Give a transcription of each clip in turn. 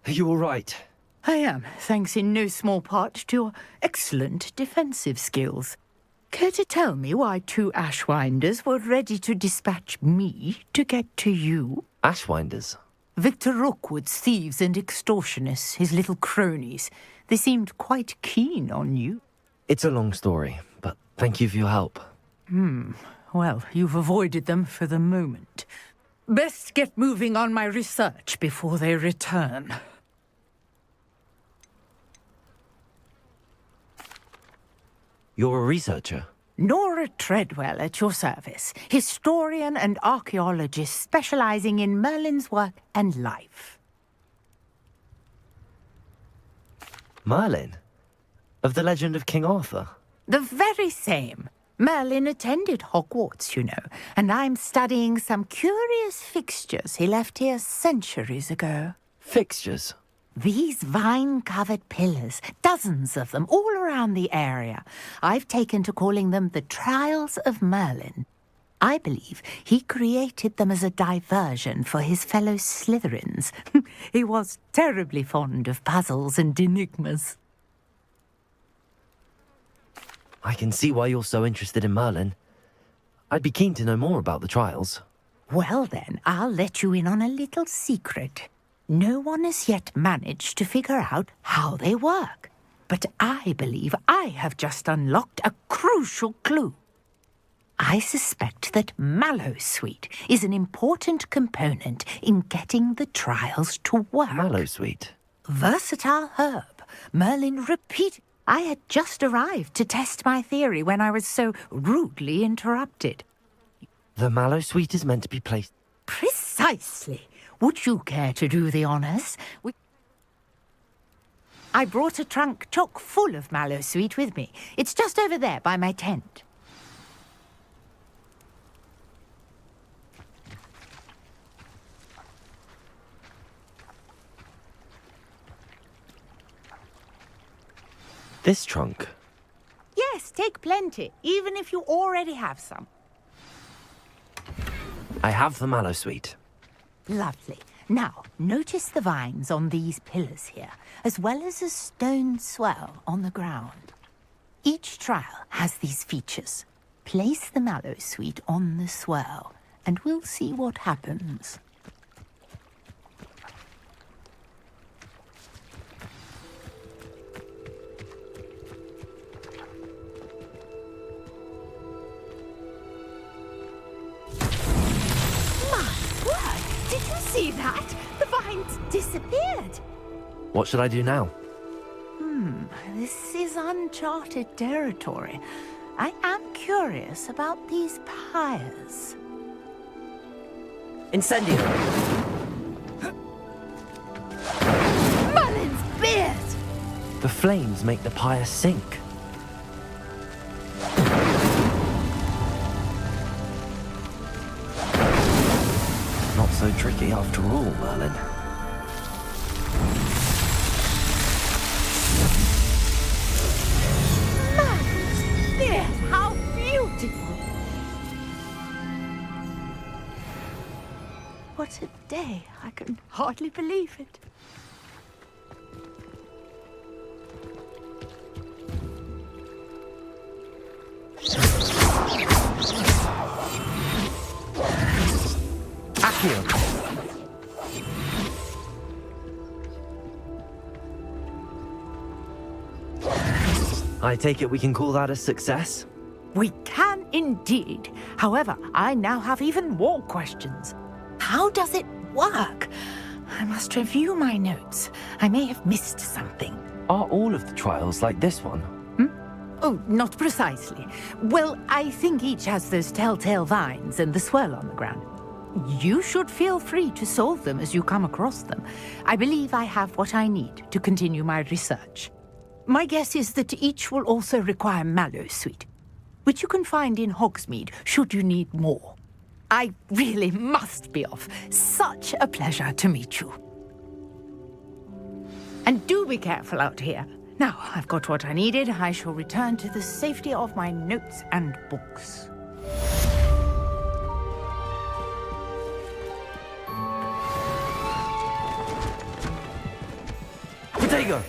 Are you all right? I am, thanks in no small part to your excellent defensive skills. Care to tell me why 2 Ashwinders were ready to dispatch me to get to you? Ashwinders? Victor Rookwood's thieves and extortionists, his little cronies. They seemed quite keen on you. It's a long story, but thank you for your help. Well, you've avoided them for the moment. Best get moving on my research before they return. You're a researcher? Nora Treadwell at your service, historian and archaeologist specializing in Merlin's work and life. Merlin? Of the legend of King Arthur? The very same. Merlin attended Hogwarts, you know, and I'm studying some curious fixtures he left here centuries ago. Fixtures? These vine-covered pillars, dozens of them, all around the area. I've taken to calling them the Trials of Merlin. I believe he created them as a diversion for his fellow Slytherins. He was terribly fond of puzzles and enigmas. I can see why you're so interested in Merlin. I'd be keen to know more about the trials. Well then, I'll let you in on a little secret. No one has yet managed to figure out how they work. But I believe I have just unlocked a crucial clue. I suspect that Mallowsweet is an important component in getting the trials to work. Mallowsweet? Versatile herb. Merlin repeated. I had just arrived to test my theory when I was so rudely interrupted. The Mallowsweet is meant to be placed... Precisely. Would you care to do the honours? I brought a trunk chock full of Mallowsweet with me. It's just over there by my tent. This trunk? Yes, take plenty, even if you already have some. I have the Mallowsweet. Lovely. Now, notice the vines on these pillars here, as well as a stone swell on the ground. Each trial has these features. Place the Mallowsweet on the swell, and we'll see what happens. Did you see that? The vines disappeared. What should I do now? This is uncharted territory. I am curious about these pyres. Incendio! Merlin's beard! The flames make the pyre sink. Not so tricky after all, Merlin. Merlin's beard! How beautiful! What a day! I can hardly believe it. I take it we can call that a success? We can indeed. However, I now have even more questions. How does it work? I must review my notes. I may have missed something. Are all of the trials like this one? Oh, not precisely. Well, I think each has those telltale vines and the swirl on the ground. You should feel free to solve them as you come across them. I believe I have what I need to continue my research. My guess is that each will also require mallow sweet, which you can find in Hogsmeade should you need more. I really must be off. Such a pleasure to meet you. And do be careful out here. Now, I've got what I needed. I shall return to the safety of my notes and books. Potato!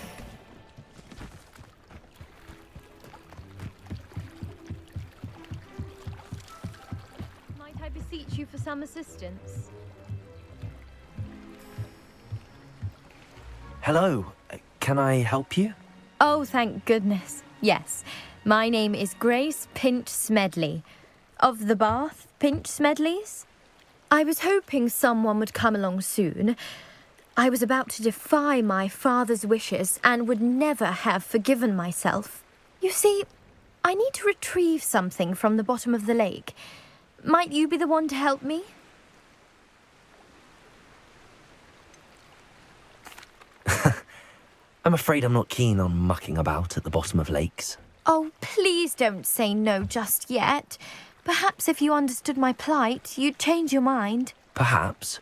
Might I beseech you for some assistance? Hello. Can I help you? Oh, thank goodness. Yes. My name is Grace Pinch Smedley. Of the Bath Pinch Smedleys? I was hoping someone would come along soon. I was about to defy my father's wishes and would never have forgiven myself. You see, I need to retrieve something from the bottom of the lake. Might you be the one to help me? I'm afraid I'm not keen on mucking about at the bottom of lakes. Oh, please don't say no just yet. Perhaps if you understood my plight, you'd change your mind. Perhaps.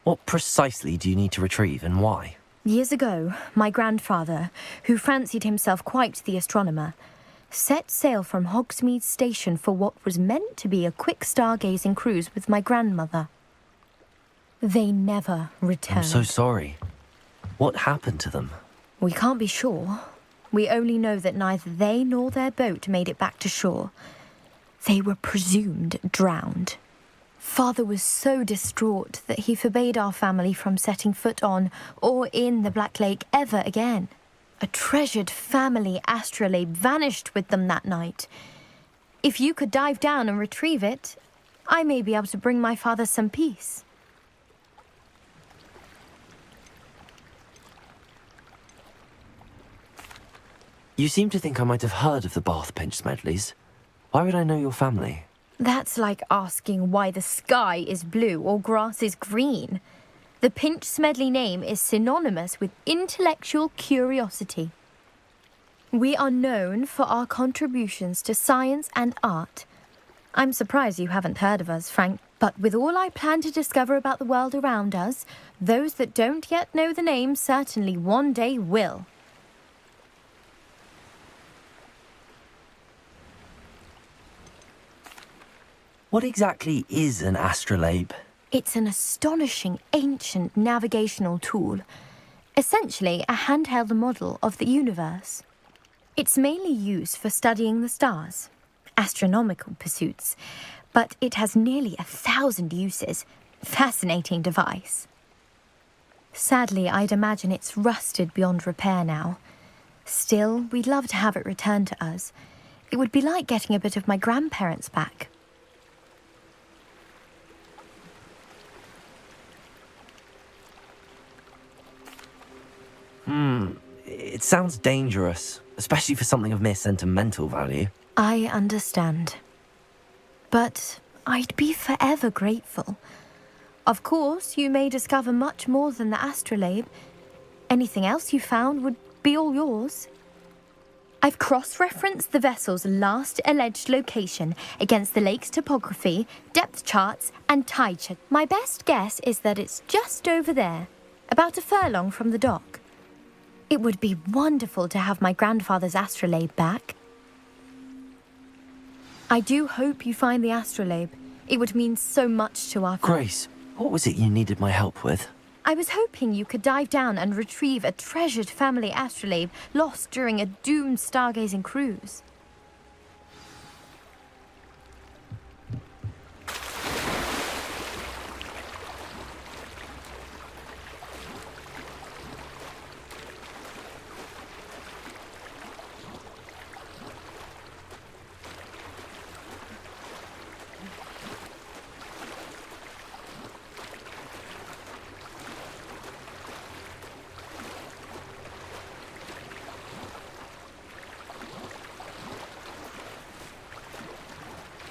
What precisely do you need to retrieve and why? Years ago, my grandfather, who fancied himself quite the astronomer, set sail from Hogsmeade Station for what was meant to be a quick stargazing cruise with my grandmother. They never returned. I'm so sorry. What happened to them? We can't be sure. We only know that neither they nor their boat made it back to shore. They were presumed drowned. Father was so distraught that he forbade our family from setting foot on or in the Black Lake ever again. A treasured family astrolabe vanished with them that night. If you could dive down and retrieve it, I may be able to bring my father some peace. You seem to think I might have heard of the Bath Pinch Smedleys. Why would I know your family? That's like asking why the sky is blue or grass is green. The Pinch Smedley name is synonymous with intellectual curiosity. We are known for our contributions to science and art. I'm surprised you haven't heard of us, Frank, but with all I plan to discover about the world around us, those that don't yet know the name certainly one day will. What exactly is an astrolabe? It's an astonishing ancient navigational tool, essentially a handheld model of the universe. It's mainly used for studying the stars, astronomical pursuits, but it has nearly 1,000 uses. Fascinating device. Sadly, I'd imagine it's rusted beyond repair now. Still, we'd love to have it returned to us. It would be like getting a bit of my grandparents back. It sounds dangerous, especially for something of mere sentimental value. I understand. But I'd be forever grateful. Of course, you may discover much more than the astrolabe. Anything else you found would be all yours. I've cross-referenced the vessel's last alleged location against the lake's topography, depth charts, and tide chart. My best guess is that it's just over there, about a furlong from the dock. It would be wonderful to have my grandfather's astrolabe back. I do hope you find the astrolabe. It would mean so much to our family. Grace, what was it you needed my help with? I was hoping you could dive down and retrieve a treasured family astrolabe lost during a doomed stargazing cruise.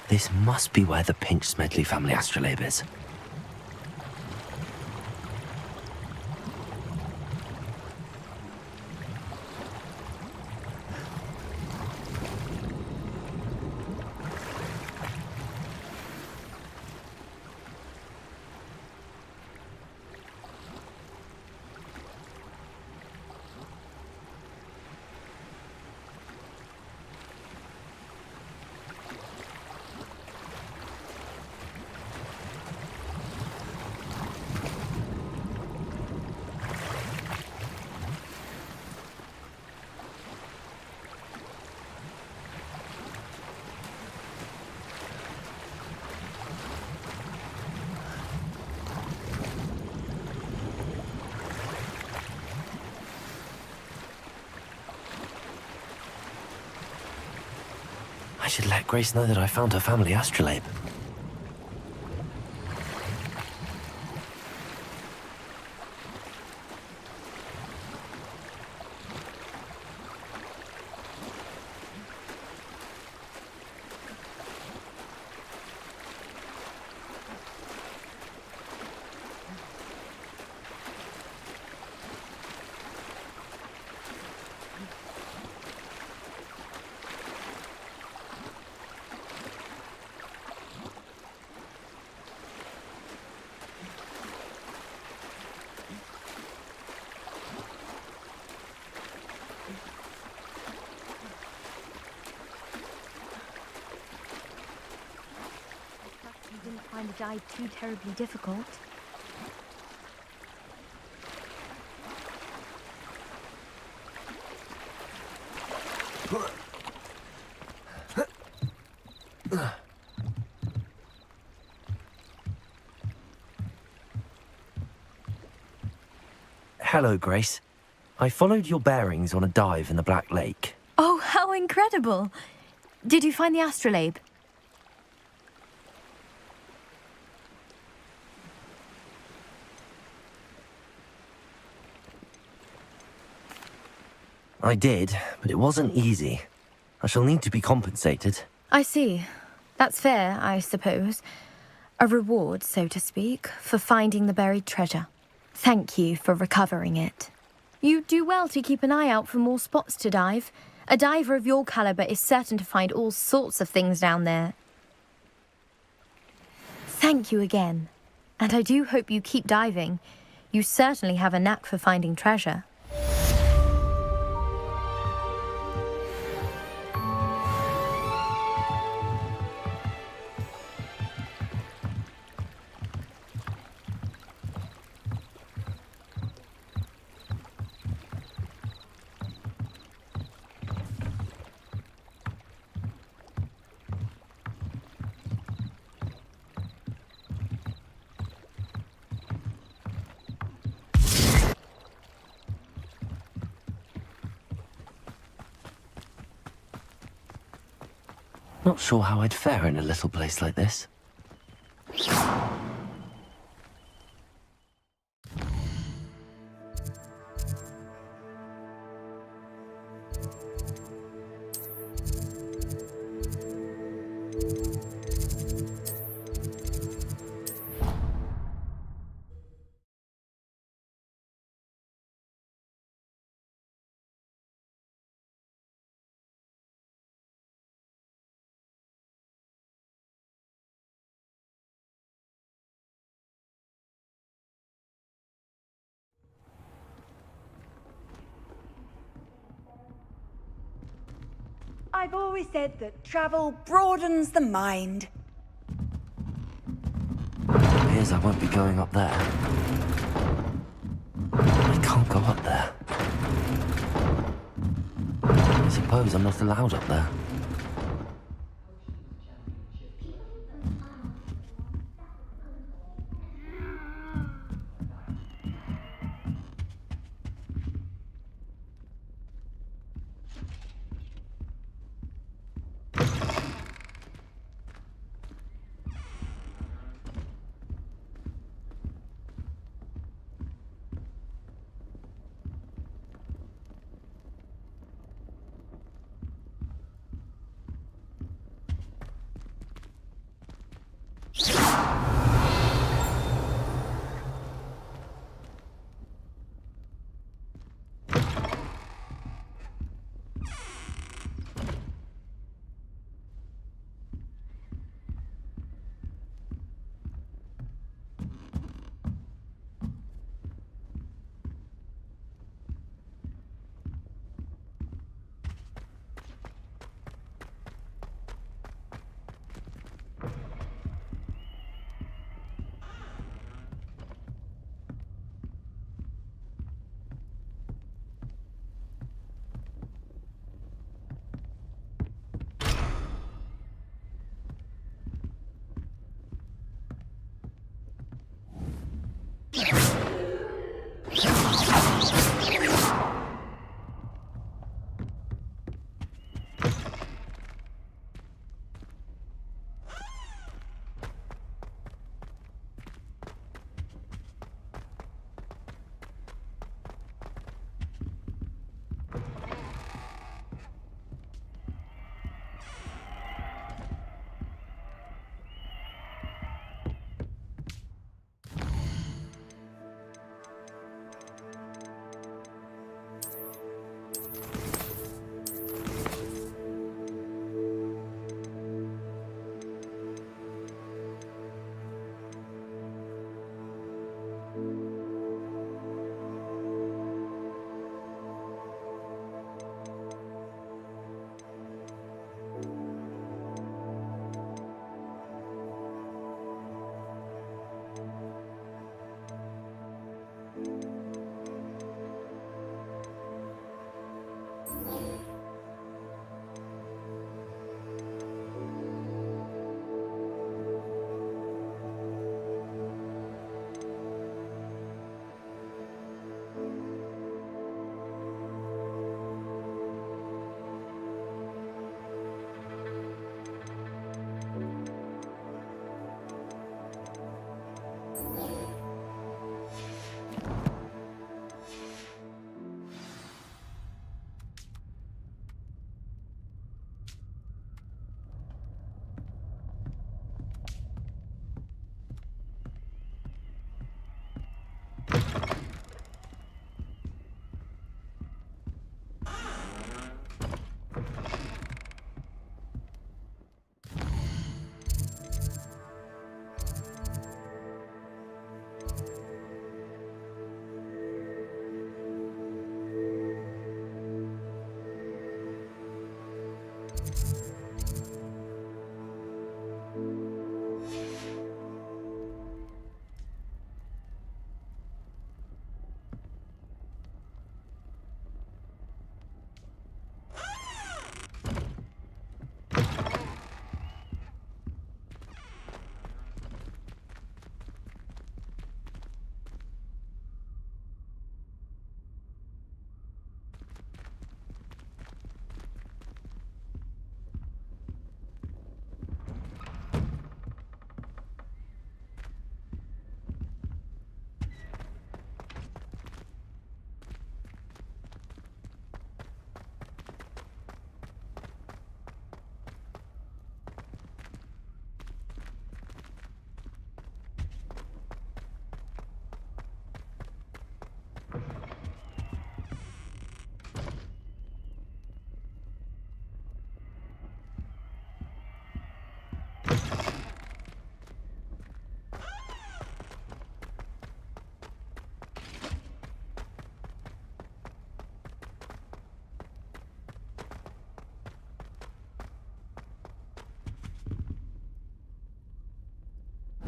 This must be where the Pinch Smedley family astrolabe is. I should let Grace know that I found her family astrolabe. You didn't find the dive too terribly difficult. Hello, Grace. I followed your bearings on a dive in the Black Lake. Oh, how incredible! Did you find the astrolabe? I did, but it wasn't easy. I shall need to be compensated. I see. That's fair, I suppose. A reward, so to speak, for finding the buried treasure. Thank you for recovering it. You do well to keep an eye out for more spots to dive. A diver of your caliber is certain to find all sorts of things down there. Thank you again. And I do hope you keep diving. You certainly have a knack for finding treasure. Not sure how I'd fare in a little place like this. I've always said that travel broadens the mind. Appears I won't be going up there. I can't go up there. I suppose I'm not allowed up there.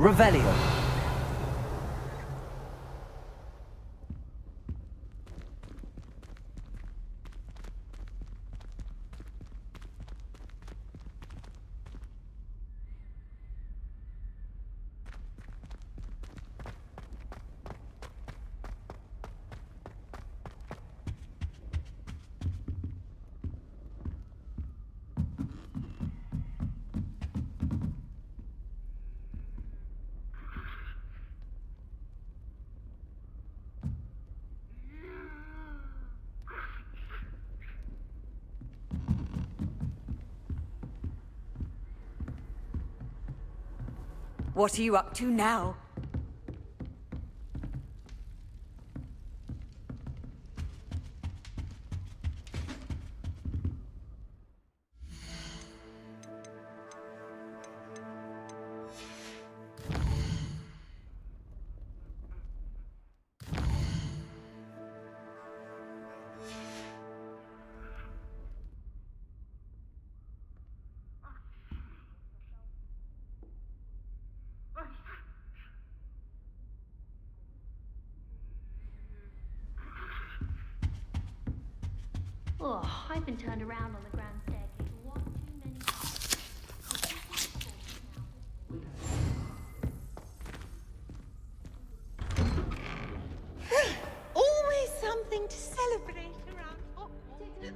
Revelio. What are you up to now? Oh, I've been turned around on the grand staircase one too many times. Always something to celebrate around Hogwarts.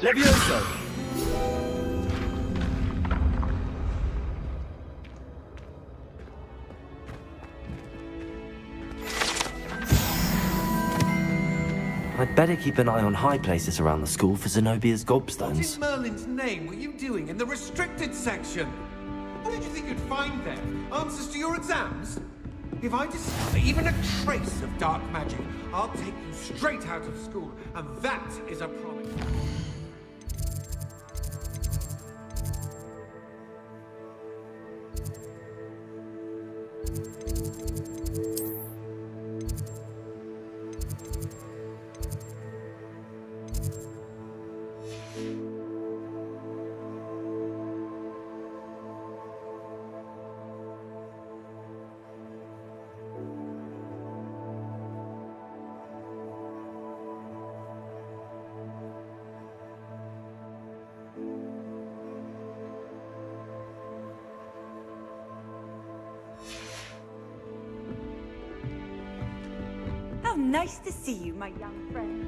Levioso! I'd better keep an eye on high places around the school for Zenobia's What gobstones. in Merlin's name were you doing in the restricted section? What did you think you'd find there? Answers to your exams? If I discover even a trace of dark magic, I'll take you straight out of school, and that is a promise. How nice to see you, my young friend.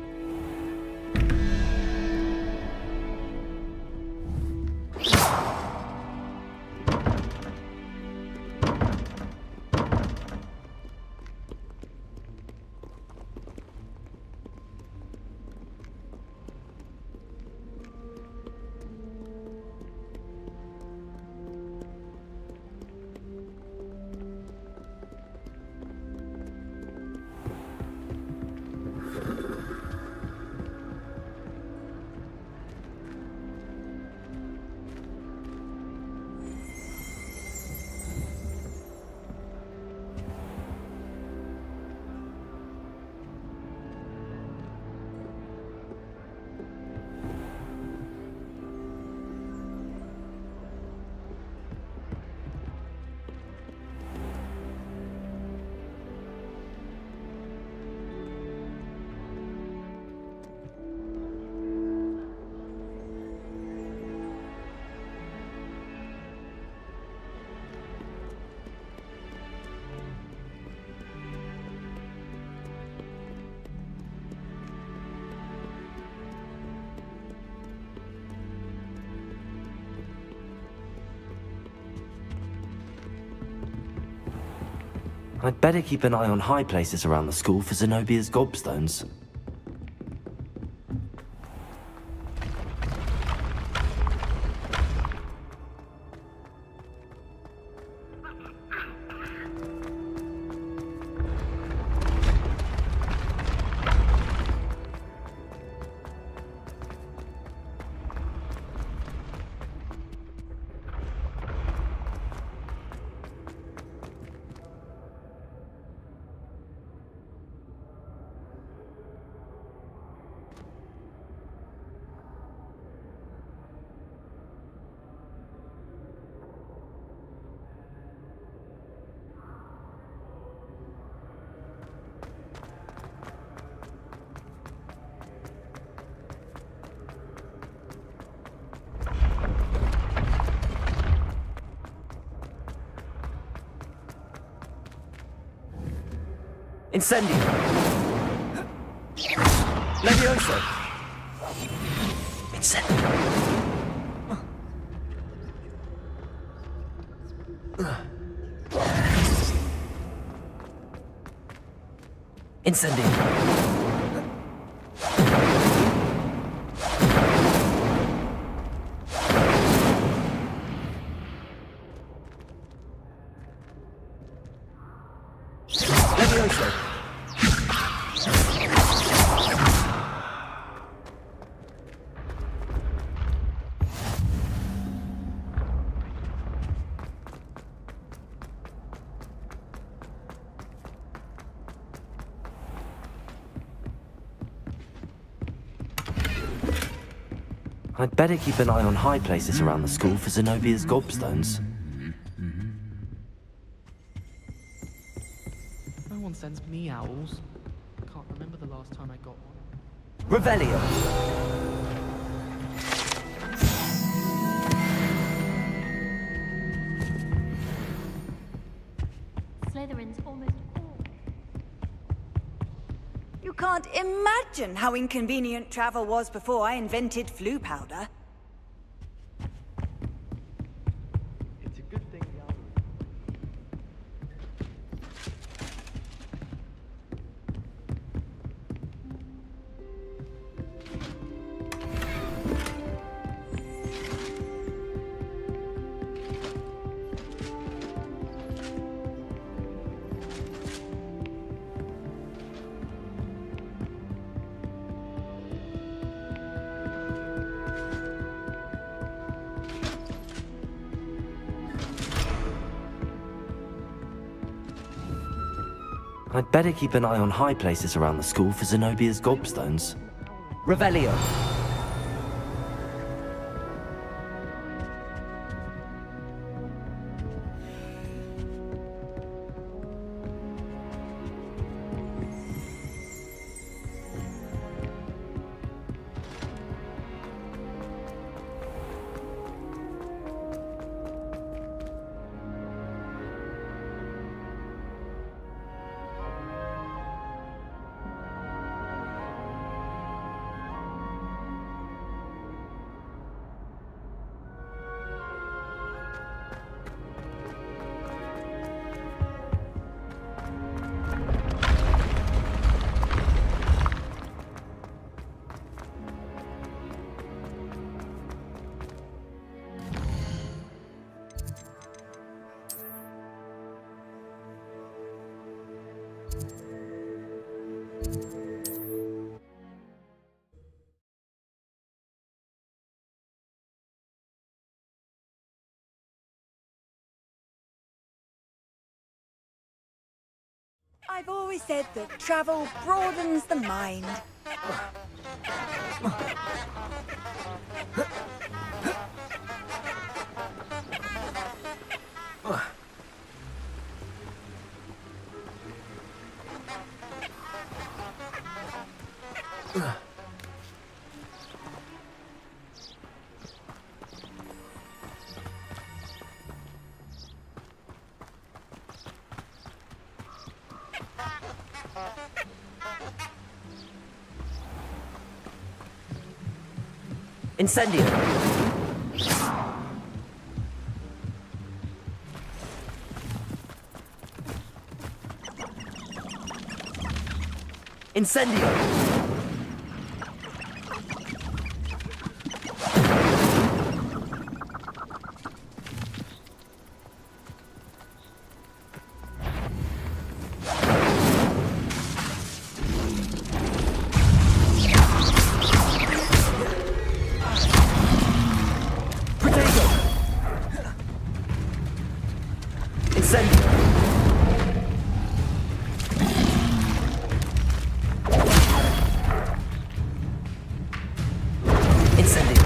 I'd better keep an eye on high places around the school for Zenobia's gobstones. Incendio! Levioso! Incendio! Incendio! Levioso! I'd better keep an eye on high places around the school for Zenobia's gobstones. No one sends me owls. Can't remember the last time I got one. Revelio! Slytherin's almost all. You can't imagine how inconvenient travel was before I invented flu powder. It's a good thing the owl. I'd better keep an eye on high places around the school for Zenobia's gobstones. Revelio! I've always said that travel broadens the mind. Incendio! Incendio! Protego! Incendio! Incendio!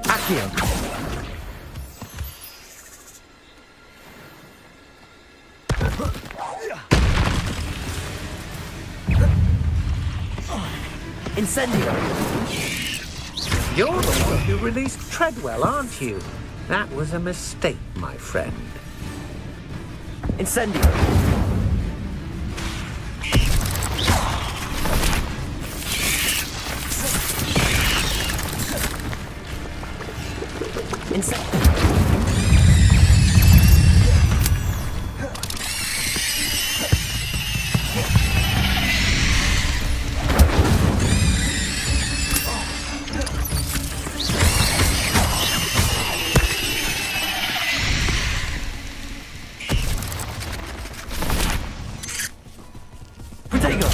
Accio! Incendio! You're the one who released Treadwell, aren't you? That was a mistake, my friend. Incendio! Protego!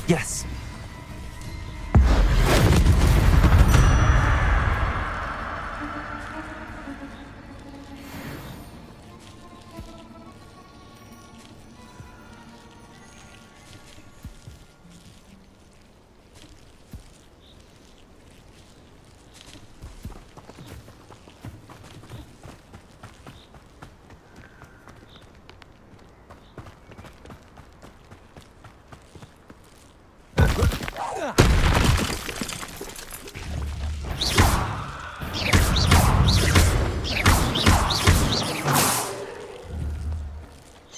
Yes.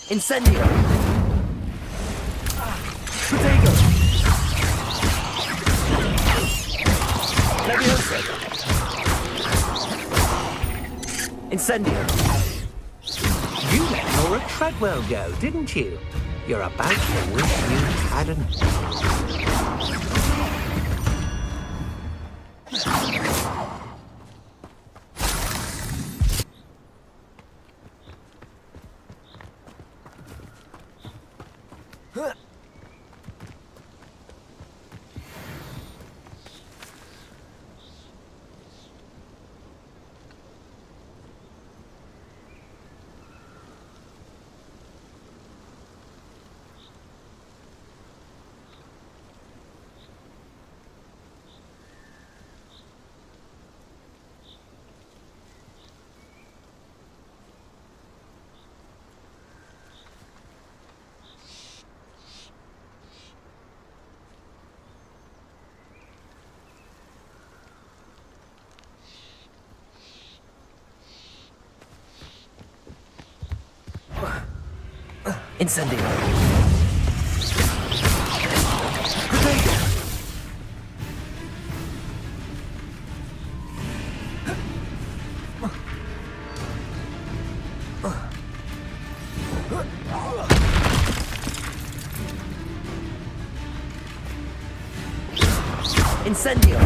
Incendio! Incendio! You let Laura Treadwell go, didn't you? You're about to wish you hadn't. Incendio! Incendio!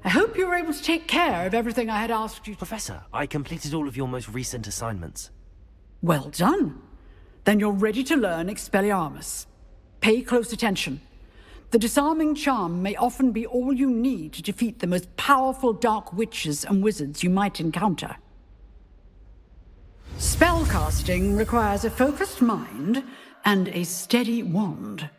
I hope you were able to take care of everything I had asked you to. Professor, I completed all of your most recent assignments. Well done. Then you're ready to learn Expelliarmus. Pay close attention. The disarming charm may often be all you need to defeat the most powerful dark witches and wizards you might encounter. Spellcasting requires a focused mind and a steady wand.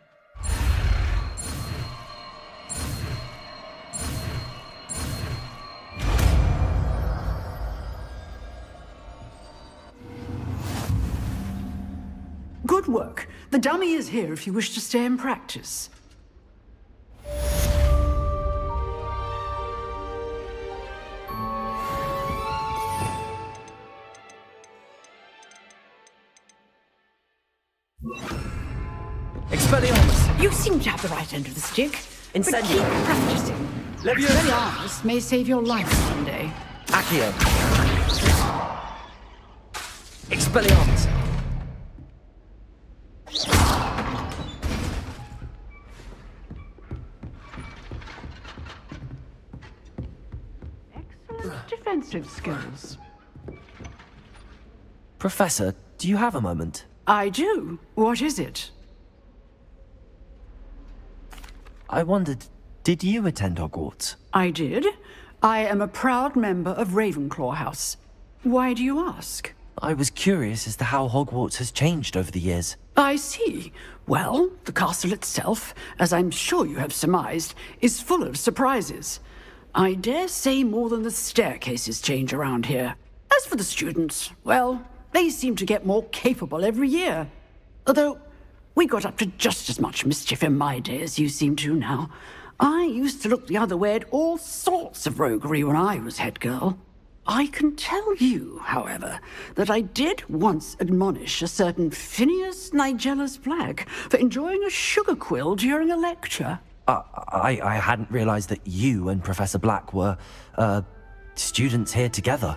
Good work. The dummy is here if you wish to stay and practice. Expelliarmus! You seem to have the right end of the stick. But Incendio. keep practicing. Leviosa! Expelliarmus may save your life someday. Accio! Expelliarmus! Excellent defensive skills. Professor, do you have a moment? I do. What is it? I wondered, did you attend Hogwarts? I did. I am a proud member of Ravenclaw House. Why do you ask? I was curious as to how Hogwarts has changed over the years. I see. Well, the castle itself, as I'm sure you have surmised, is full of surprises. I dare say more than the staircases change around here. As for the students, well, they seem to get more capable every year. Although, we got up to just as much mischief in my day as you seem to now. I used to look the other way at all sorts of roguery when I was head girl. I can tell you, however, that I did once admonish a certain Phineas Nigellus Black for enjoying a sugar quill during a lecture. I hadn't realized that you and Professor Black were, students here together.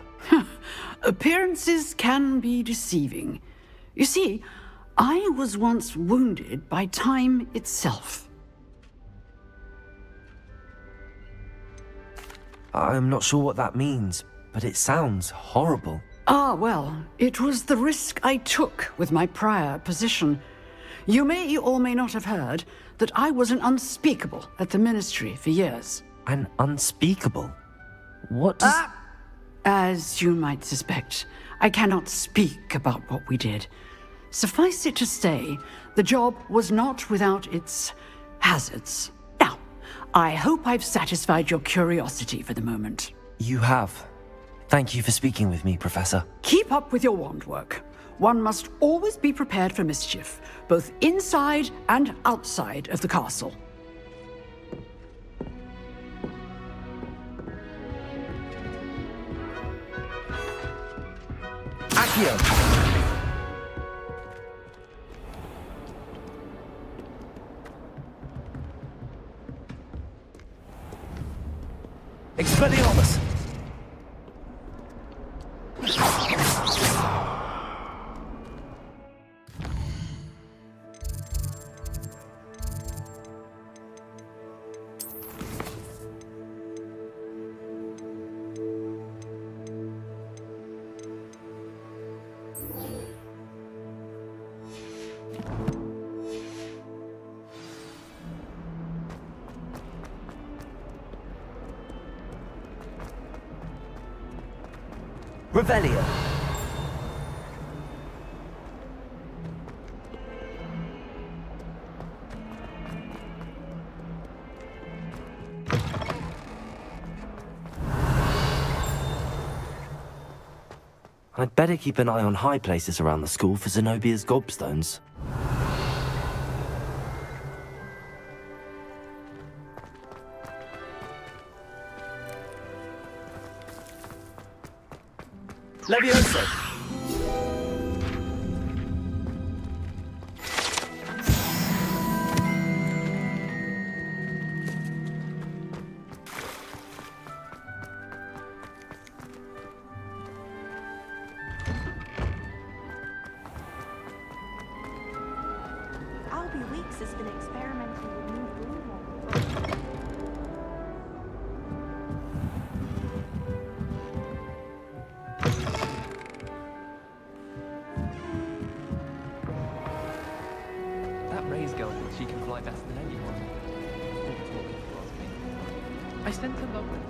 Appearances can be deceiving. You see, I was once wounded by time itself. I'm not sure what that means, but it sounds horrible. Ah, well, it was the risk I took with my prior position. You may or may not have heard that I was an unspeakable at the Ministry for years. An unspeakable? What does... As you might suspect, I cannot speak about what we did. Suffice it to say, the job was not without its hazards. Now, I hope I've satisfied your curiosity for the moment. You have. Thank you for speaking with me, Professor. Keep up with your wand work. One must always be prepared for mischief, both inside and outside of the castle. Accio! Expelliarmus! Revelio. I'd better keep an eye on high places around the school for Zenobia's gobstones. Leviosa! Albie Weeks has been experimenting with new broom models. Ray's girl thinks she can fly better than anyone. I sent her love with.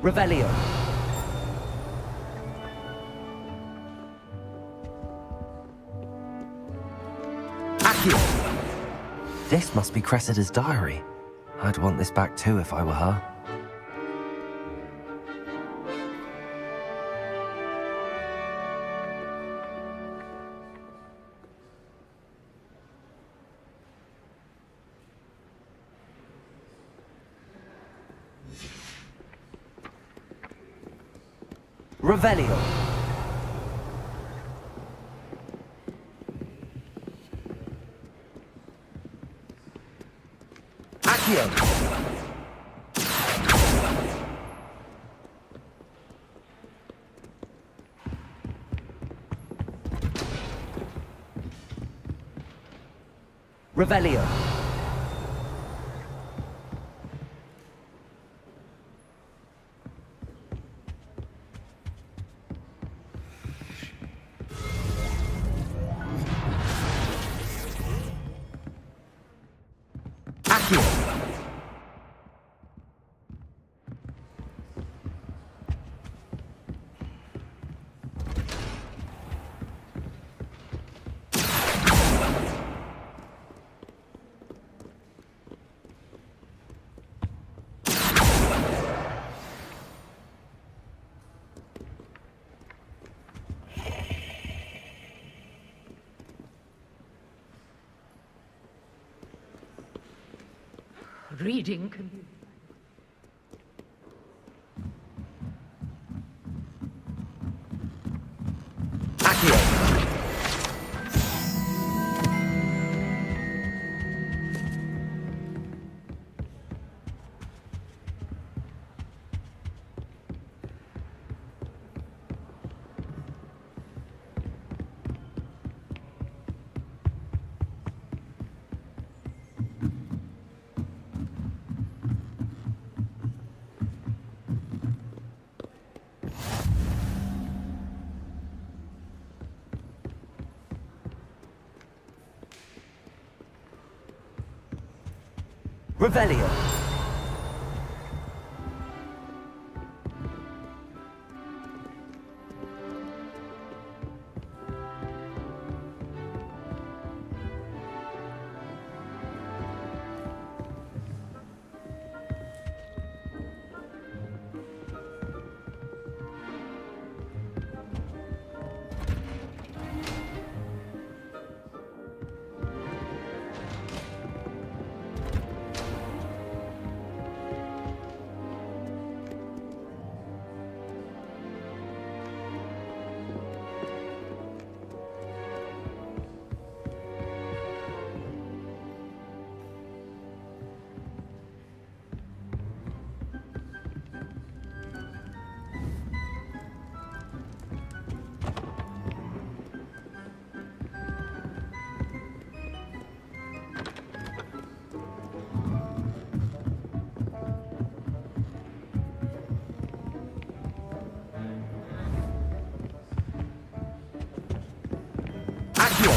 Revelio. Accio! This must be Cressida's diary. I'd want this back too if I were her. Revelio. Accio. Revelio. Accio. Reading can be... Accio. Revelio. Accio.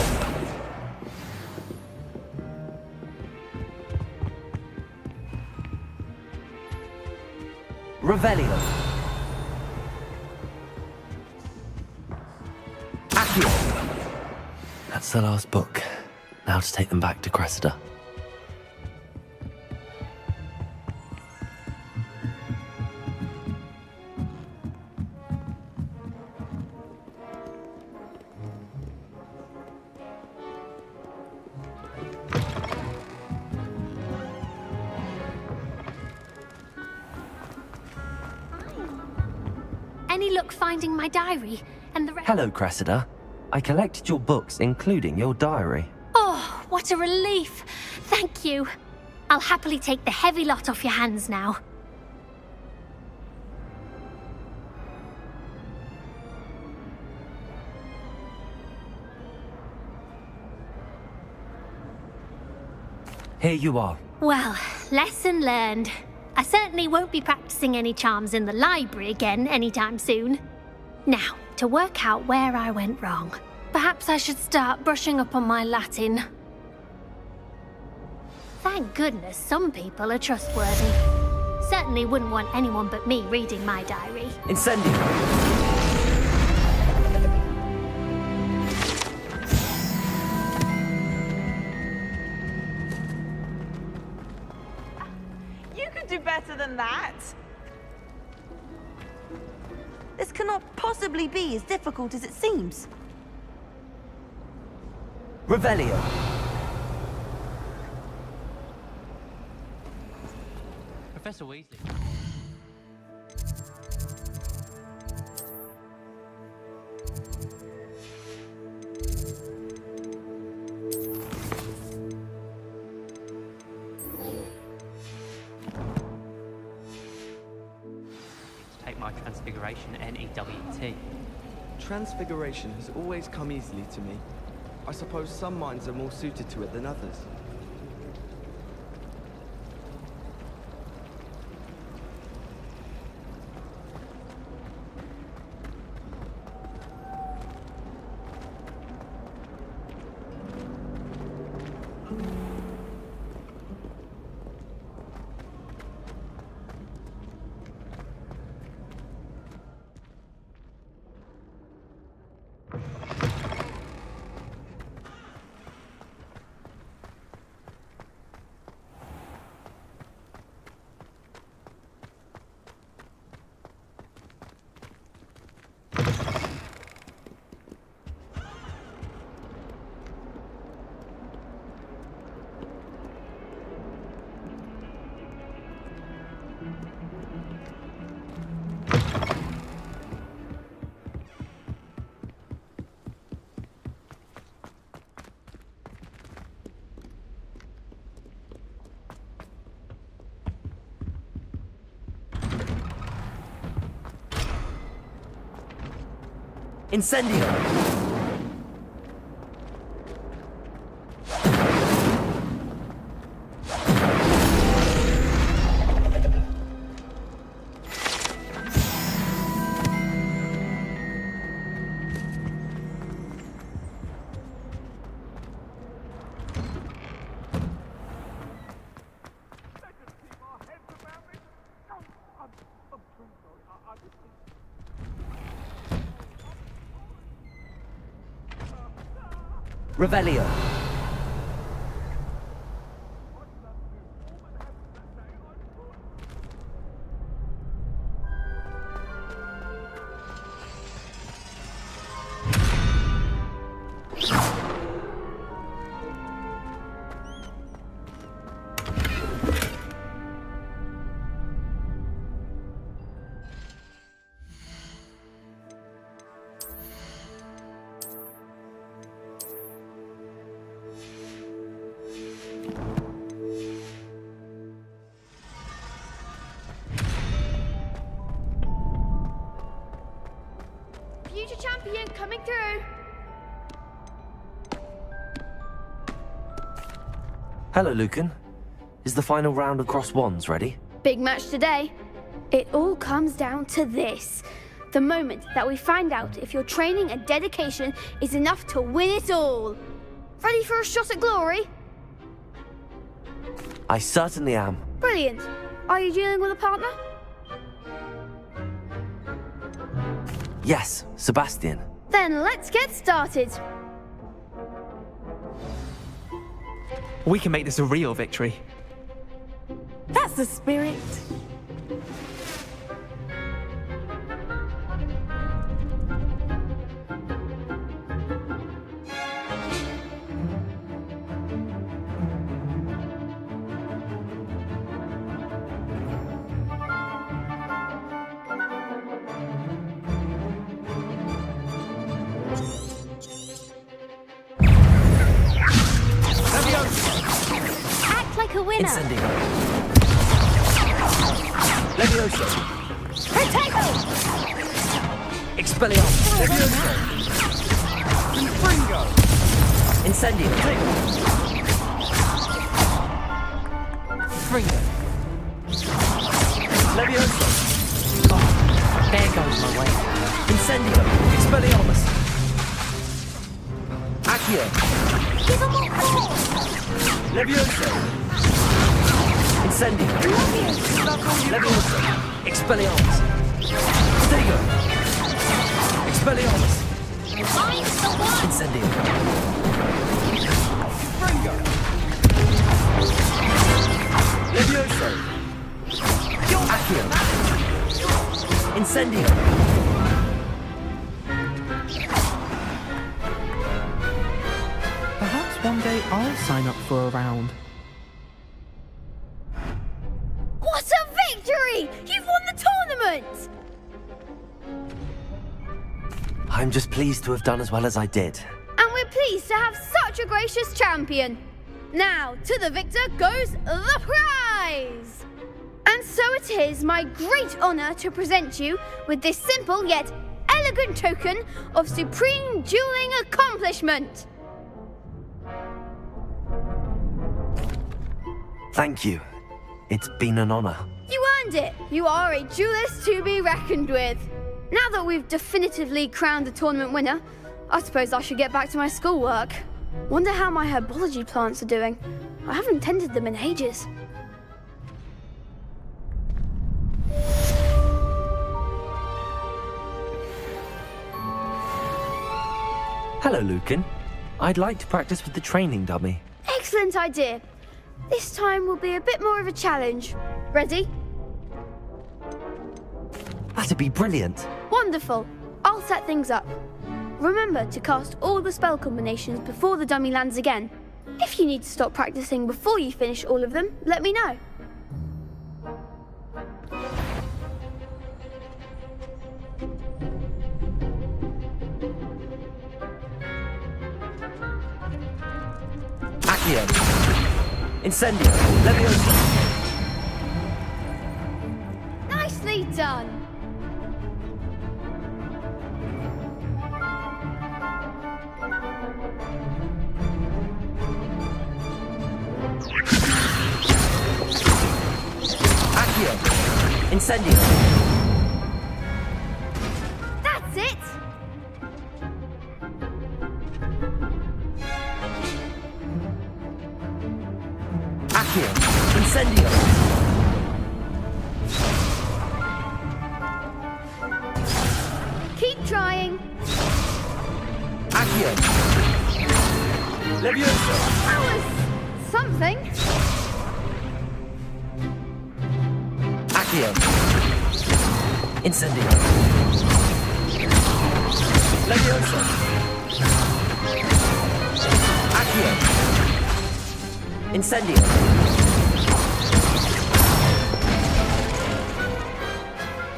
Revelio. Accio. That's the last book. Now to take them back to Cressida. Any luck finding my diary and the rest? Hello, Cressida. I collected your books, including your diary. Oh, what a relief. Thank you. I'll happily take the heavy lot off your hands now. Here you are. Well, lesson learned. I certainly won't be practicing any charms in the library again anytime soon. Now, to work out where I went wrong. Perhaps I should start brushing up on my Latin. Thank goodness some people are trustworthy. Certainly wouldn't want anyone but me reading my diary. Incendio! do better than that. This cannot possibly be as difficult as it seems. Revelio. Professor Weasley. Take my transfiguration NEWT. Transfiguration has always come easily to me. I suppose some minds are more suited to it than others. Incendio! Revelio. Future champion coming through. Hello, Lucan. Is the final round of Cross Wands ready? Big match today. It all comes down to this. The moment that we find out if your training and dedication is enough to win it all. Ready for a shot at glory? I certainly am. Brilliant. Are you dealing with a partner? Yes, Sebastian. Then let's get started. We can make this a real victory. That's the spirit. Act like a winner. Incendio. Levioso. Potato! Expelliarmus. Levioso. Confringo! Incendio. Fringo. Levioso. Oh, There goes my way. Incendio. Expelliarmus. Accio. Give him more force! Levioso. Incendio. Levioso. Expelliarmus. Stego. Expelliarmus. Find the one! Incendio. Fringo! Levioso. Incendio! Perhaps one day I'll sign up for a round. What a victory! You've won the tournament! I'm just pleased to have done as well as I did. And we're pleased to have such a gracious champion. Now, to the victor goes the prize! And so it is my great honour to present you with this simple yet elegant token of supreme dueling accomplishment. Thank you. It's been an honor. You earned it. You are a duelist to be reckoned with. Now that we've definitively crowned the tournament winner, I suppose I should get back to my schoolwork. Wonder how my herbology plants are doing. I haven't tended them in ages. Hello, Lucan. I'd like to practice with the training dummy. Excellent idea. This time will be a bit more of a challenge. Ready? That'd be brilliant. Wonderful. I'll set things up. Remember to cast all the spell combinations before the dummy lands again. If you need to stop practicing before you finish all of them, let me know. Accio! Incendio! Leviosa! Nicely done! Accio! Incendio! That's it! Accio! Incendio! Keep trying. Accio! Leviosa! That was something. Accio! Incendio! Leviosa! Accio! Incendio!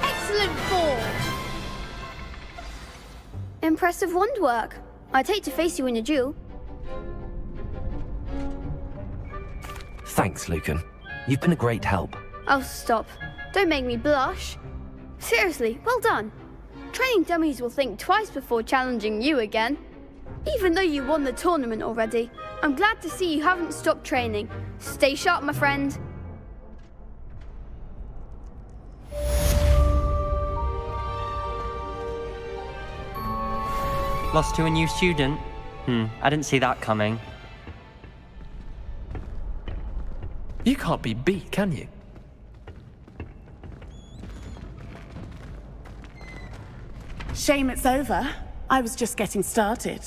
Excellent ball. Impressive wand work. I'd hate to face you in a duel. Thanks, Lucan. You've been a great help. Oh, stop. Don't make me blush. Seriously, well done. Training dummies will think twice before challenging you again. Even though you won the tournament already, I'm glad to see you haven't stopped training. Stay sharp, my friend. Lost to a new student? I didn't see that coming. You can't be beat, can you? Shame it's over. I was just getting started.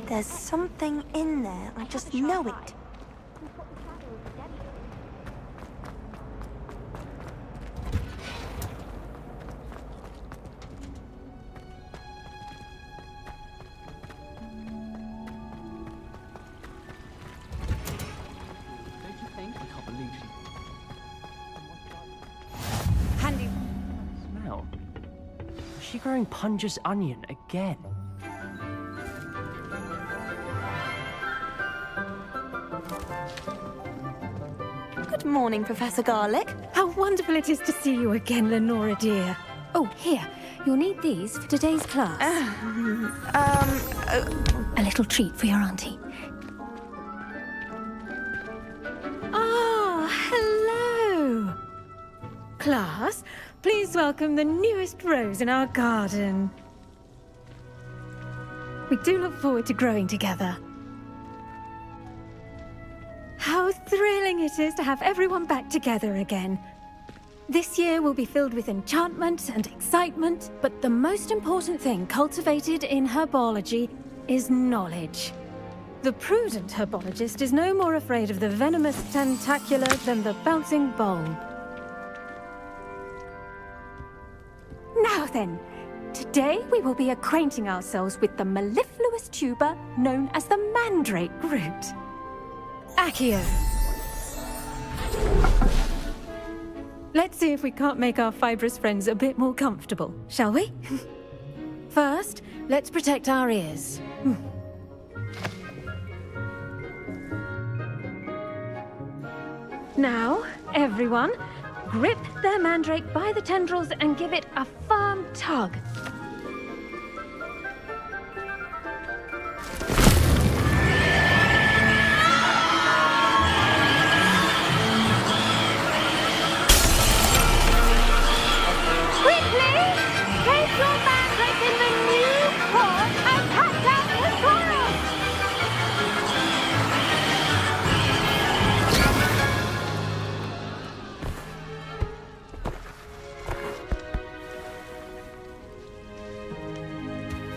There's something in there. I just know it. growing Punja's onion again. Good morning, Professor Garlick. How wonderful it is to see you again, Lenora dear. Oh, here. You'll need these for today's class. A little treat for your auntie. Ah, hello! Class, please welcome the newest rose in our garden. We do look forward to growing together. How thrilling it is to have everyone back together again. This year will be filled with enchantment and excitement, but the most important thing cultivated in herbology is knowledge. The prudent herbologist is no more afraid of the venomous tentacula than the bouncing bulb. Now then, today we will be acquainting ourselves with the mellifluous tuber known as the mandrake root. Accio. Let's see if we can't make our fibrous friends a bit more comfortable, shall we? First, let's protect our ears. Now, everyone, grip their mandrake by the tendrils and give it a firm tug.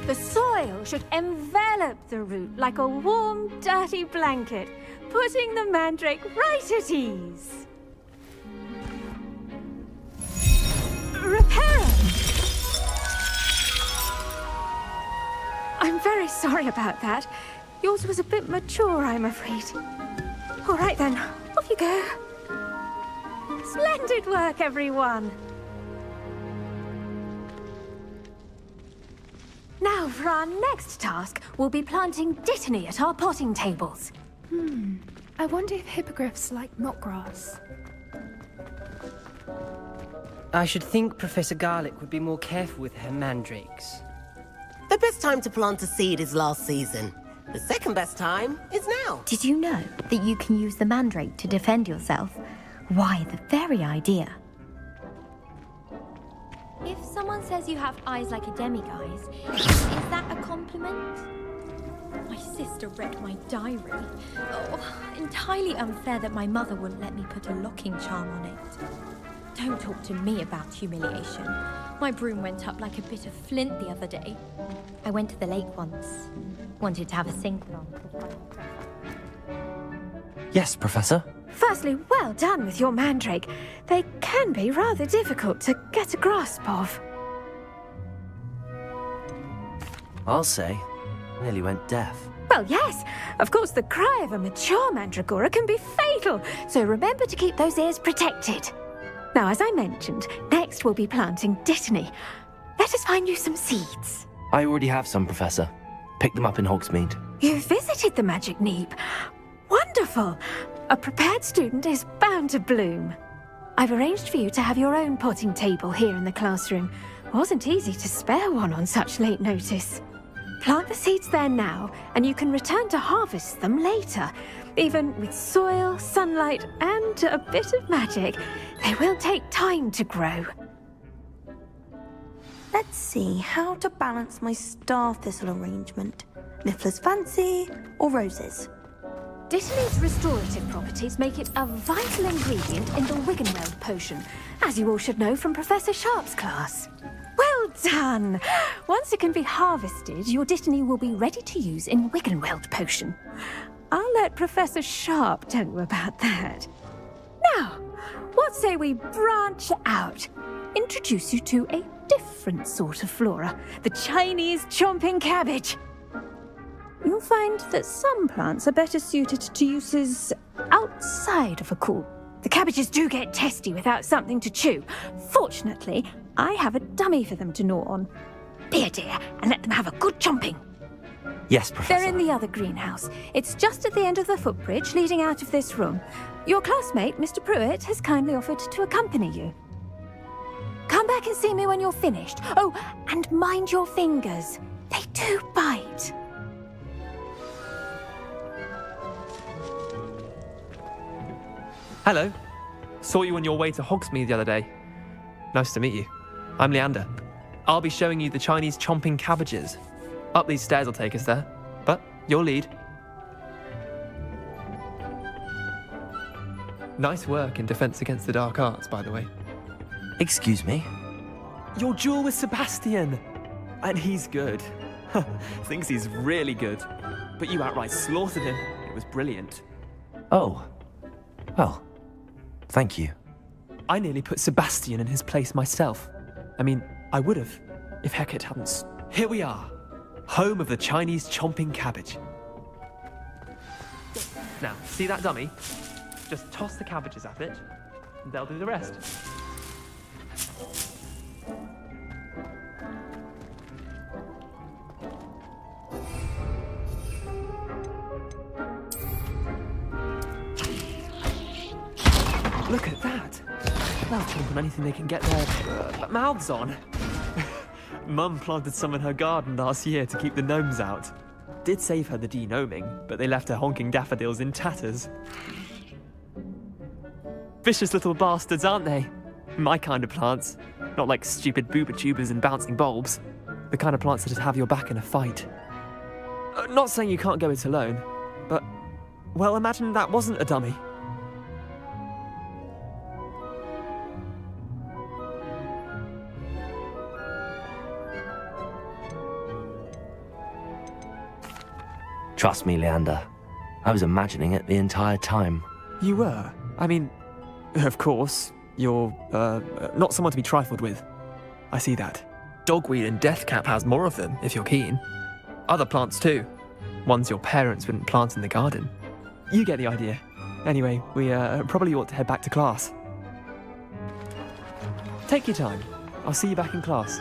The soil should envelop the root like a warm, dirty blanket, putting the mandrake right at ease. Reparo! I'm very sorry about that. Yours was a bit mature, I'm afraid. All right then, off you go. Splendid work, everyone! Now, for our next task, we'll be planting dittany at our potting tables. I wonder if hippogriffs like knotgrass. I should think Professor Garlick would be more careful with her mandrakes. The best time to plant a seed is last season. The second best time is now. Did you know that you can use the mandrake to defend yourself? Why, the very idea. If someone says you have eyes like a demiguise, is that a compliment? My sister read my diary. Oh, entirely unfair that my mother wouldn't let me put a locking charm on it. Don't talk to me about humiliation. My broom went up like a bit of flint the other day. I went to the lake once. Wanted to have a sing-along. Yes, Professor? Firstly, well done with your mandrake. They can be rather difficult to get a grasp of. I'll say, nearly went deaf. Well, yes. Of course, the cry of a mature mandragora can be fatal, so remember to keep those ears protected. Now, as I mentioned, next we'll be planting dittany. Let us find you some seeds. I already have some, Professor. Picked them up in Hogsmeade. You visited the Magic Neep. Wonderful! A prepared student is bound to bloom. I've arranged for you to have your own potting table here in the classroom. Wasn't easy to spare one on such late notice. Plant the seeds there now, and you can return to harvest them later. Even with soil, sunlight, and a bit of magic, they will take time to grow. Let's see how to balance my star thistle arrangement. Niffler's fancy or roses? Dittany's restorative properties make it a vital ingredient in the Wiggenweld potion, as you all should know from Professor Sharp's class. Well done! Once it can be harvested, your dittany will be ready to use in Wiggenweld potion. I'll let Professor Sharp tell you about that. Now, what say we branch out? Introduce you to a different sort of flora, the Chinese chomping cabbage. You'll find that some plants are better suited to uses outside of a cool. The cabbages do get testy without something to chew. Fortunately, I have a dummy for them to gnaw on. Be a dear and let them have a good chomping. Yes, Professor. They're in the other greenhouse. It's just at the end of the footbridge leading out of this room. Your classmate, Mr. Pruitt, has kindly offered to accompany you. Come back and see me when you're finished. Oh, and mind your fingers. They do bite. Hello. Saw you on your way to Hogsmeade the other day. Nice to meet you. I'm Leander. I'll be showing you the Chinese chomping cabbages. Up these stairs will take us there, but your lead. Nice work in Defense Against the Dark Arts, by the way. Excuse me? Your duel with Sebastian! And he's good. Thinks he's really good. But you outright slaughtered him. It was brilliant. Oh. Well, thank you. I nearly put Sebastian in his place myself. I mean, I would have, if Hecate hadn't... Here we are. Home of the Chinese chomping cabbage. Now, see that dummy? Just toss the cabbages at it, and they'll do the rest. Look at that! They'll chomp on anything they can get their mouths on. Mum planted some in her garden last year to keep the gnomes out. Did save her the de-gnoming, but they left her honking daffodils in tatters. Vicious little bastards, aren't they? My kind of plants. Not like stupid booba tubers and bouncing bulbs. The kind of plants that just have your back in a fight. Not saying you can't go it alone, but... well, imagine that wasn't a dummy. Trust me, Leander. I was imagining it the entire time. You were? I mean, of course, you're, not someone to be trifled with. I see that. Dogweed and deathcap has more of them, if you're keen. Other plants too. Ones your parents wouldn't plant in the garden. You get the idea. Anyway, we, probably ought to head back to class. Take your time. I'll see you back in class.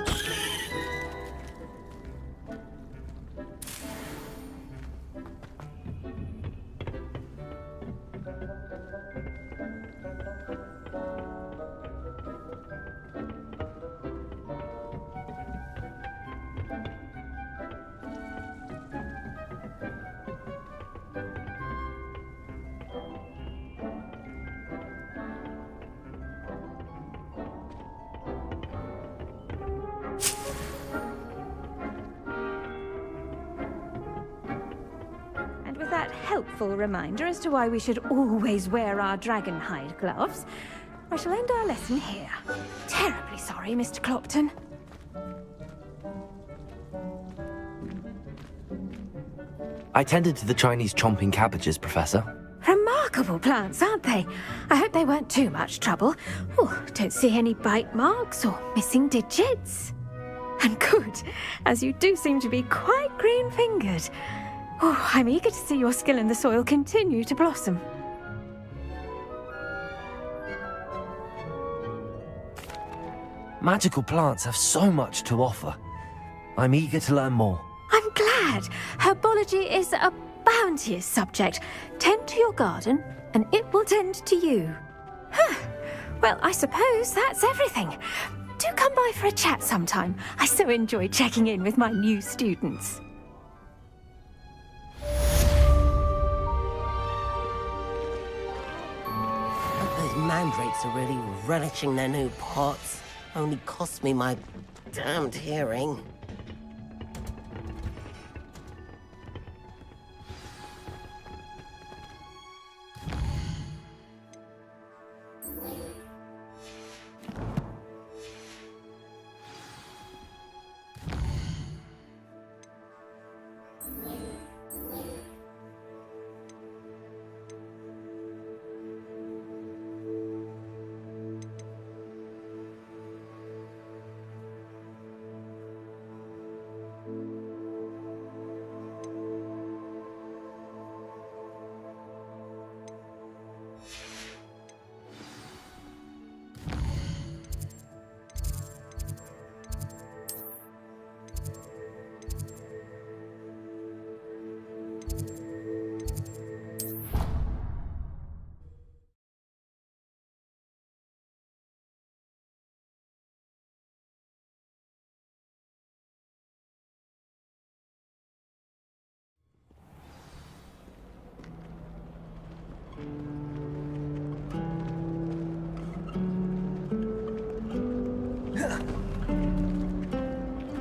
Helpful reminder as to why we should always wear our dragon hide gloves. I shall end our lesson here. Terribly sorry, Mr. Clopton. I tended to the Chinese chomping cabbages, Professor. Remarkable plants, aren't they? I hope they weren't too much trouble. Oh, don't see any bite marks or missing digits. And good, as you do seem to be quite green-fingered. Oh, I'm eager to see your skill in the soil continue to blossom. Magical plants have so much to offer. I'm eager to learn more. I'm glad. Herbology is a bounteous subject. Tend to your garden, and it will tend to you. Well, I suppose that's everything. Do come by for a chat sometime. I so enjoy checking in with my new students. Mandrakes are really relishing their new pots. Only cost me my damned hearing.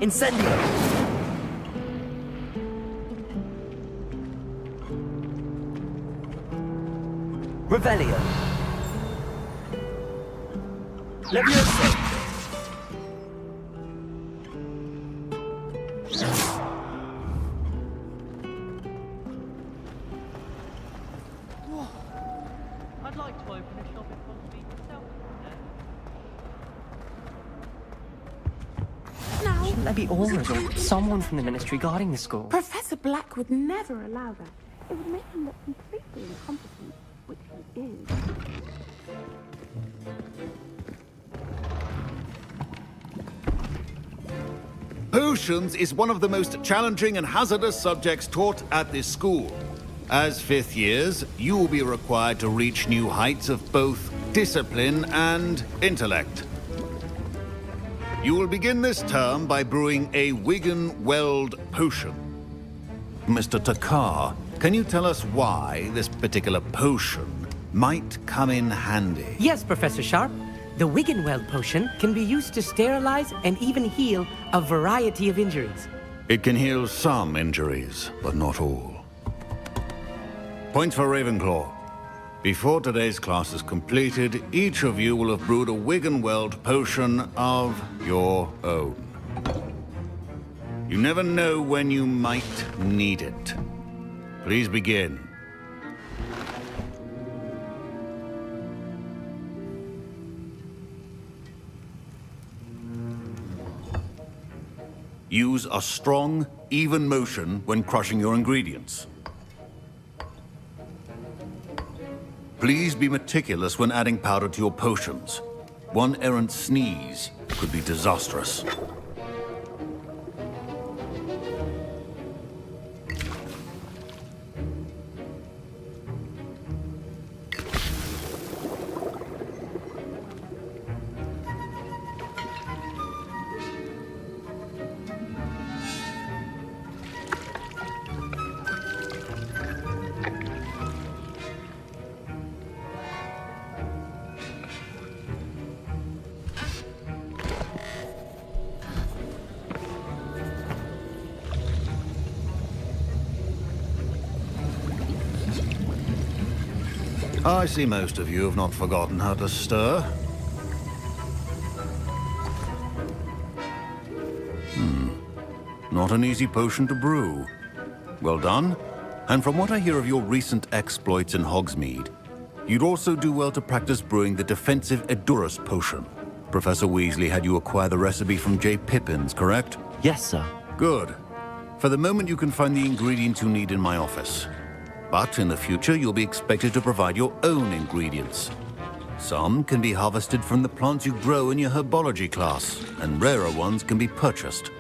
Incendio! Revelio! Levioso! I'd like to open a shop in Hogsmeade myself. Now, shouldn't there be aurors or someone from the ministry guarding the school? Professor Black would never allow that. It would make him look completely incompetent, which he is. Potions is one of the most challenging and hazardous subjects taught at this school. As fifth years, you will be required to reach new heights of both discipline and intellect. You will begin this term by brewing a Wigan-Weld potion. Mr. Takar, can you tell us why this particular potion might come in handy? Yes, Professor Sharp. The Wigan-Weld potion can be used to sterilize and even heal a variety of injuries. It can heal some injuries, but not all. Point for Ravenclaw. Before today's class is completed, each of you will have brewed a Wigan-Weld potion of your own. You never know when you might need it. Please begin. Use a strong, even motion when crushing your ingredients. Please be meticulous when adding powder to your potions. One errant sneeze could be disastrous. I see most of you have not forgotten how to stir. Not an easy potion to brew. Well done. And from what I hear of your recent exploits in Hogsmeade, you'd also do well to practice brewing the defensive Edurus potion. Professor Weasley had you acquire the recipe from J. Pippins, correct? Yes, sir. Good. For the moment, you can find the ingredients you need in my office. But in the future, you'll be expected to provide your own ingredients. Some can be harvested from the plants you grow in your herbology class, and rarer ones can be purchased.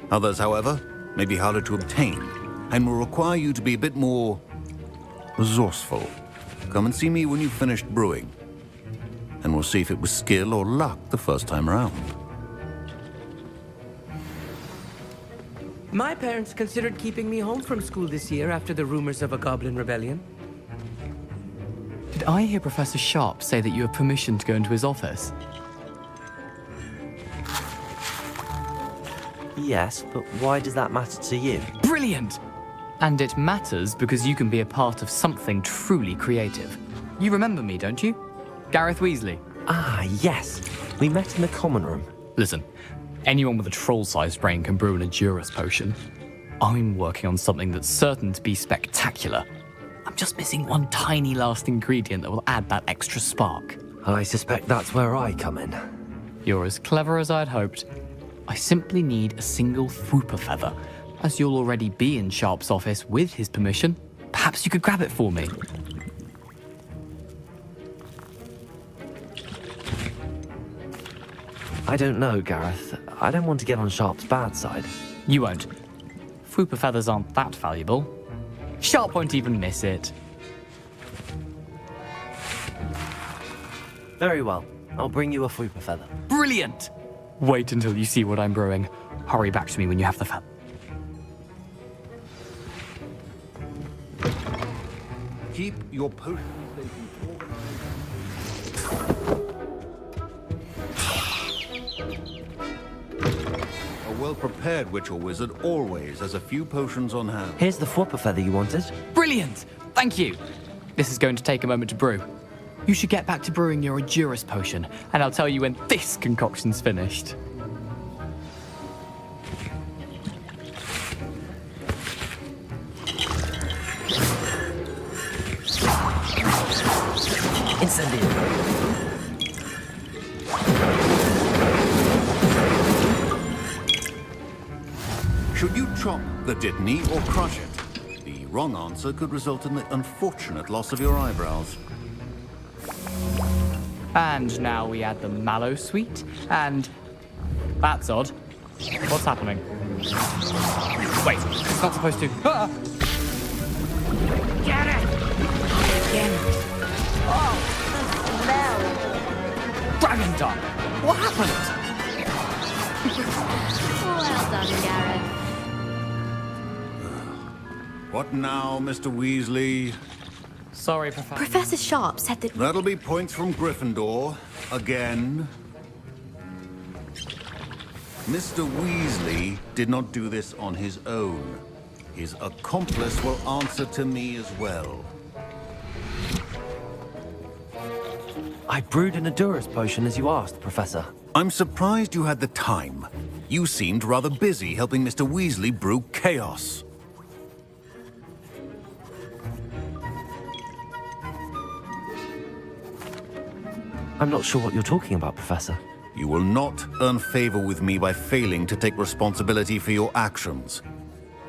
Others, however, may be harder to obtain, and will require you to be a bit more resourceful. Come and see me when you've finished brewing, and we'll see if it was skill or luck the first time around. My parents considered keeping me home from school this year after the rumors of a goblin rebellion. Did I hear Professor Sharp say that you have permission to go into his office? Yes, but why does that matter to you? Brilliant! And it matters because you can be a part of something truly creative. You remember me, don't you? Gareth Weasley. Ah, yes. We met in the common room. Listen, anyone with a troll-sized brain can brew an Edurus potion. I'm working on something that's certain to be spectacular. I'm just missing one tiny last ingredient that will add that extra spark. I suspect that's where I come in. You're as clever as I'd hoped. I simply need a single Fwooper feather. As you'll already be in Sharp's office with his permission, perhaps you could grab it for me. I don't know, Gareth. I don't want to get on Sharp's bad side. You won't. Fwooper feathers aren't that valuable. Sharp won't even miss it. Very well. I'll bring you a Fwooper feather. Brilliant! Wait until you see what I'm brewing. Hurry back to me when you have the feather. Keep your potion. A well-prepared witch or wizard always has a few potions on hand. Here's the Fwopper feather you wanted. Brilliant! Thank you. This is going to take a moment to brew. You should get back to brewing your Edurus potion, and I'll tell you when this concoction's finished. Incendio. Should you chop the Dittany or crush it? The wrong answer could result in the unfortunate loss of your eyebrows. And now we add the mallow sweet, and... That's odd. What's happening? Wait, it's not supposed to... Ah! Get it! Again. Oh, the smell! Dragon Dog! What happened? Well done, Gareth. What now, Mr. Weasley? Sorry, Professor. Professor Sharp said that... That'll be points from Gryffindor. Again. Mr. Weasley did not do this on his own. His accomplice will answer to me as well. I brewed an Edurus potion as you asked, Professor. I'm surprised you had the time. You seemed rather busy helping Mr. Weasley brew chaos. I'm not sure what you're talking about, Professor. You will not earn favor with me by failing to take responsibility for your actions.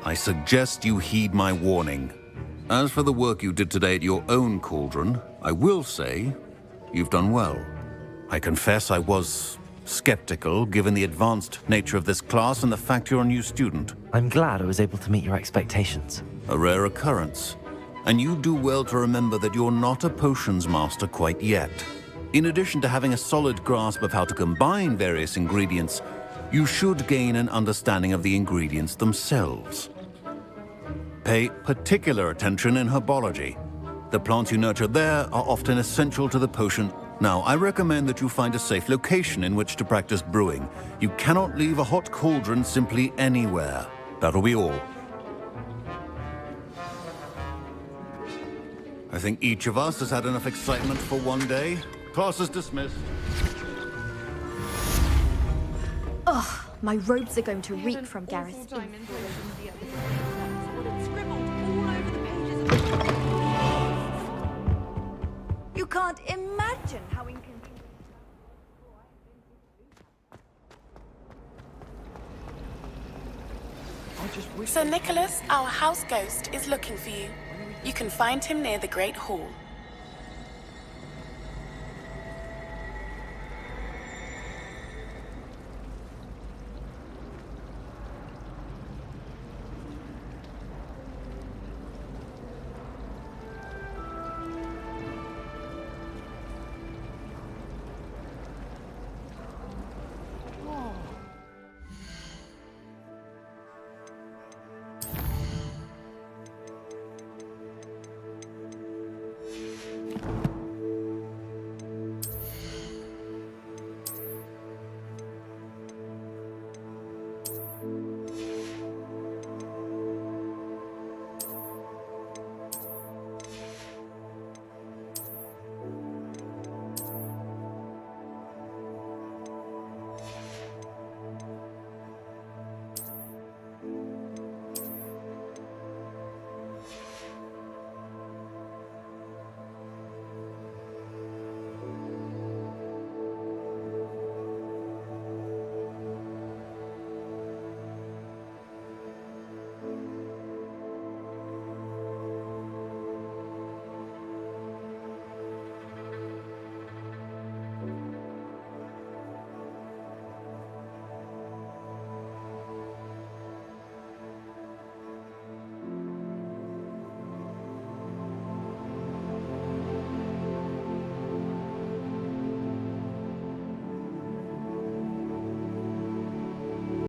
I suggest you heed my warning. As for the work you did today at your own cauldron, I will say you've done well. I confess I was skeptical, given the advanced nature of this class and the fact you're a new student. I'm glad I was able to meet your expectations. A rare occurrence. And you do well to remember that you're not a potions master quite yet. In addition to having a solid grasp of how to combine various ingredients, you should gain an understanding of the ingredients themselves. Pay particular attention in herbology. The plants you nurture there are often essential to the potion. Now, I recommend that you find a safe location in which to practice brewing. You cannot leave a hot cauldron simply anywhere. That'll be all. I think each of us has had enough excitement for one day. Class is dismissed. Ugh, my robes are going to reek from Gareth's ink. You can't imagine how inconvenient. Sir Nicholas, our house ghost, is looking for you. You can find him near the Great Hall.